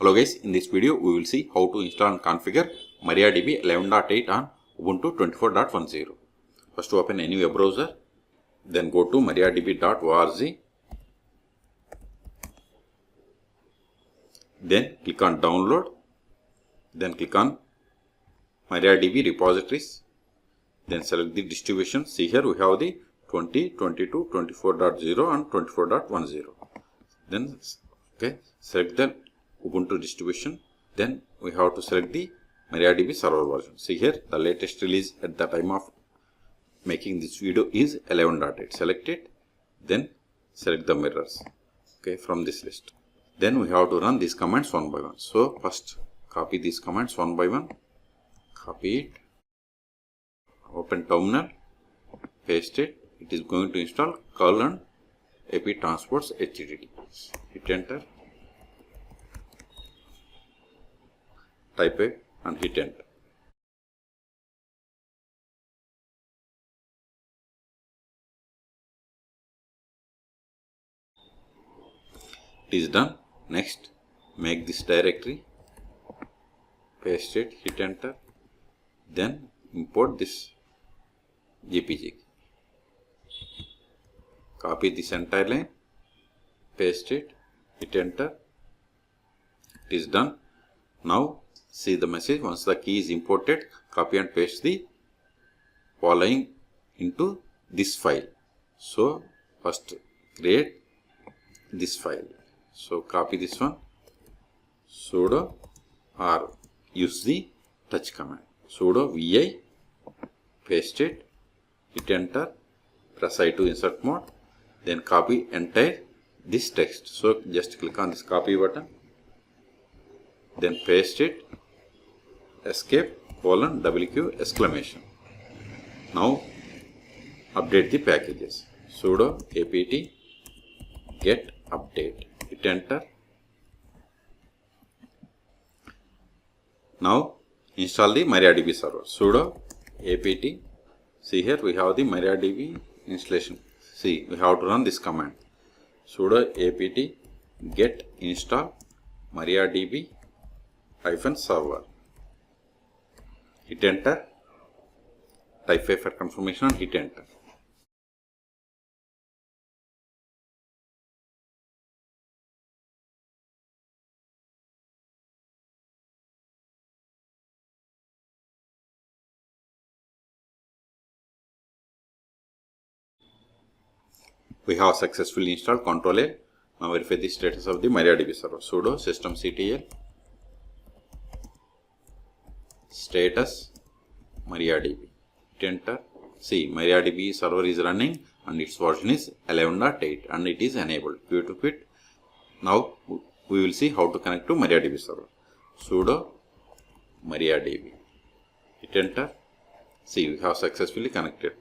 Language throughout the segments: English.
Hello guys, in this video we will see how to install and configure MariaDB 11.8 on Ubuntu 24.10. First open any web browser, then go to mariadb.org, then click on download, then click on MariaDB repositories, then select the distribution. See here we have the 2022 24.0 and 24.10. Then select the Ubuntu distribution, then we have to select the MariaDB server version. See here the latest release at the time of making this video is 11.8. Select it, then select the mirrors from this list. Then we have to run these commands one by one. So first copy these commands one by one, copy it, open terminal, paste it. It is going to install curl and AP transports HTTP. Hit enter, type it and hit enter. It is done. Next, make this directory, paste it, hit enter, then import this GPG. Copy this entire line, paste it, hit enter. It is done. Now see the message. Once the key is imported, copy and paste the following into this file. So first create this file. So copy this one, sudo or use the touch command, sudo vi, paste it, hit enter, press I to insert mode, then copy entire this text. So just click on this copy button, then paste it, escape, $WQ exclamation. Now update the packages, sudo apt get update, hit enter. Now install the MariaDB server, sudo apt. See here we have the MariaDB installation. See, we have to run this command, sudo apt get install MariaDB -server. Hit enter, type for confirmation and hit enter. We have successfully installed Ctrl+A. Now verify the status of the MariaDB server. Sudo systemctl status MariaDB. Hit enter. See, MariaDB server is running and its version is 11.8 and it is enabled. Quit to quit. Now we will see how to connect to MariaDB server. Sudo MariaDB. Hit enter. See, we have successfully connected.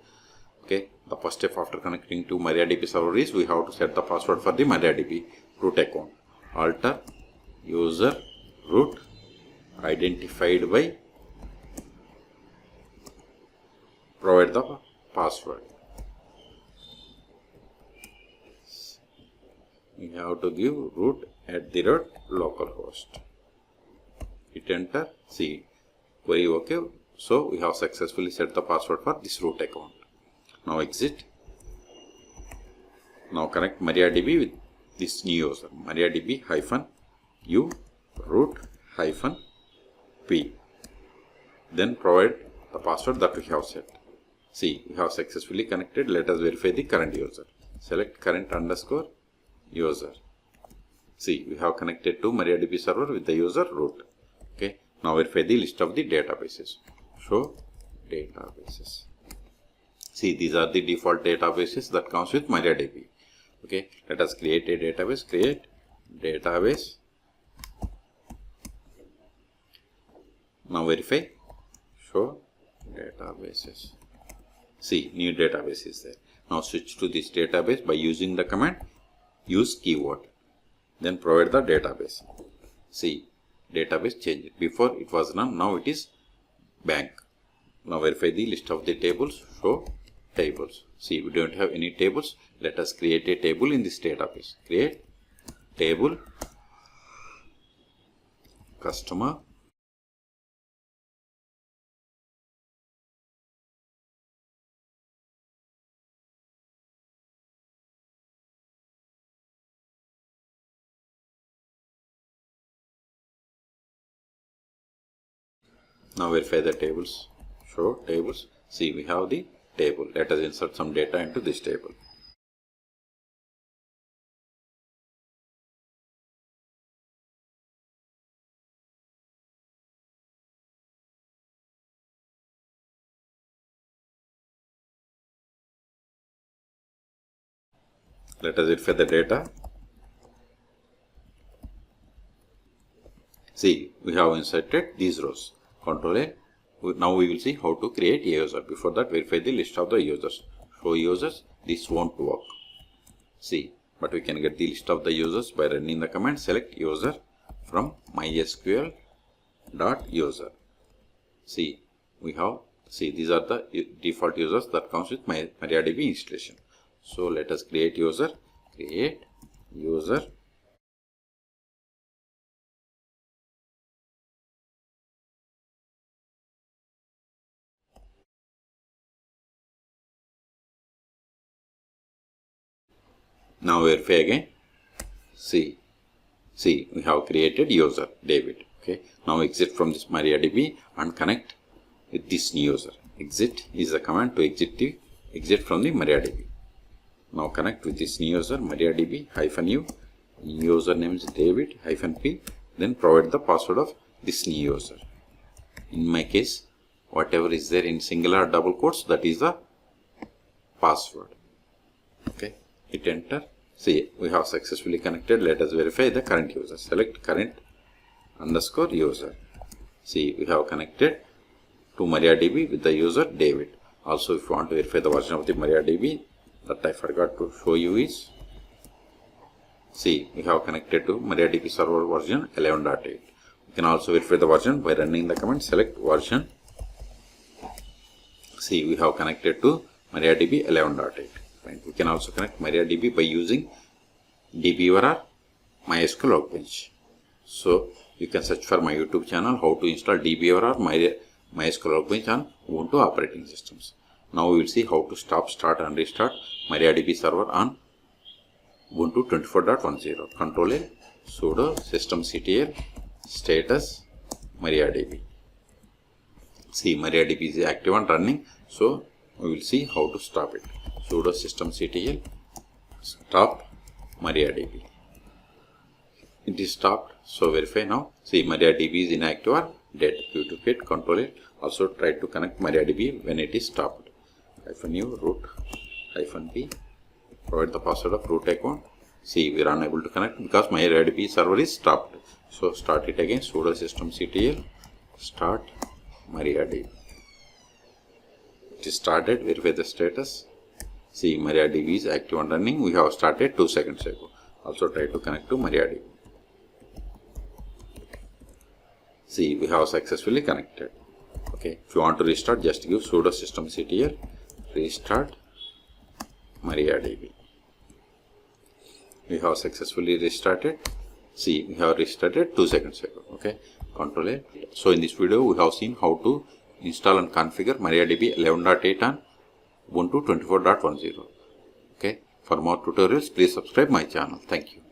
The first step after connecting to MariaDB server is we have to set the password for the MariaDB root account. Alter user root identified by, provide the password. We have to give root @localhost. Hit enter. See, query OK. So we have successfully set the password for this root account. Now exit. Now connect MariaDB with this new user, MariaDB -u root -p. Then provide the password that we have set. See, we have successfully connected. Let us verify the current user. Select current _ user. See, we have connected to MariaDB server with the user root. Now verify the list of the databases. Show databases. See, these are the default databases that comes with MariaDB. Let us create a database. Create database. Now verify. Show databases. See, new database is there. Now switch to this database by using the command use keyword. Then provide the database. See, database changed. Before it was none, now it is bank. Now verify the list of the tables. Show tables. See, we don't have any tables. Let us create a table in this database. Create table customer. Now verify the tables. Show tables. See, we have the table. Let us insert some data into this table. Let us verify the data. See, we have inserted these rows. Control A. Now we will see how to create a user. Before that, verify the list of the users. Show users. This won't work. See, but we can get the list of the users by running the command select user from mysql.user. See, these are the default users that comes with my MariaDB installation. So let us create user. Create user. Now verify again. See, we have created user David. Okay. Now exit from this MariaDB and connect with this new user. Exit is the command to exit from the MariaDB. Now connect with this new user MariaDB -u. User name is David -p. Then provide the password of this new user. In my case, whatever is there in singular double quotes, that is the password. Okay. Hit enter. See, we have successfully connected. Let us verify the current user. Select current _ user. See, we have connected to MariaDB with the user David. Also, if you want to verify the version of the MariaDB that I forgot to show you is, see, we have connected to MariaDB server version 11.8. You can also verify the version by running the command select version. See, we have connected to MariaDB 11.8. We can also connect MariaDB by using dbviewer or MySQL Workbench. So you can search for my YouTube channel how to install dbviewer or MySQL Workbench on Ubuntu operating systems. Now we will see how to stop, start and restart MariaDB server on Ubuntu 24.10. Control A, sudo systemctl status MariaDB. See, MariaDB is active and running. So we will see how to stop it. Sudo systemctl stop MariaDB. It is stopped. So verify now. See, MariaDB is inactive or dead. Duplicate, Control A. Also try to connect MariaDB when it is stopped. -u root -p. Provide the password of root account. See, we are unable to connect because MariaDB server is stopped. So start it again. Sudo systemctl start MariaDB. It is started. Verify the status. See, MariaDB is active and running. We have started 2 seconds ago. Also try to connect to MariaDB. See, we have successfully connected. Okay. If you want to restart, just give sudo systemctl restart MariaDB. We have successfully restarted. See, we have restarted 2 seconds ago. Okay. Control A. So in this video, we have seen how to install and configure MariaDB 11.8 on Ubuntu 24.10. Okay. For more tutorials, please subscribe my channel. Thank you.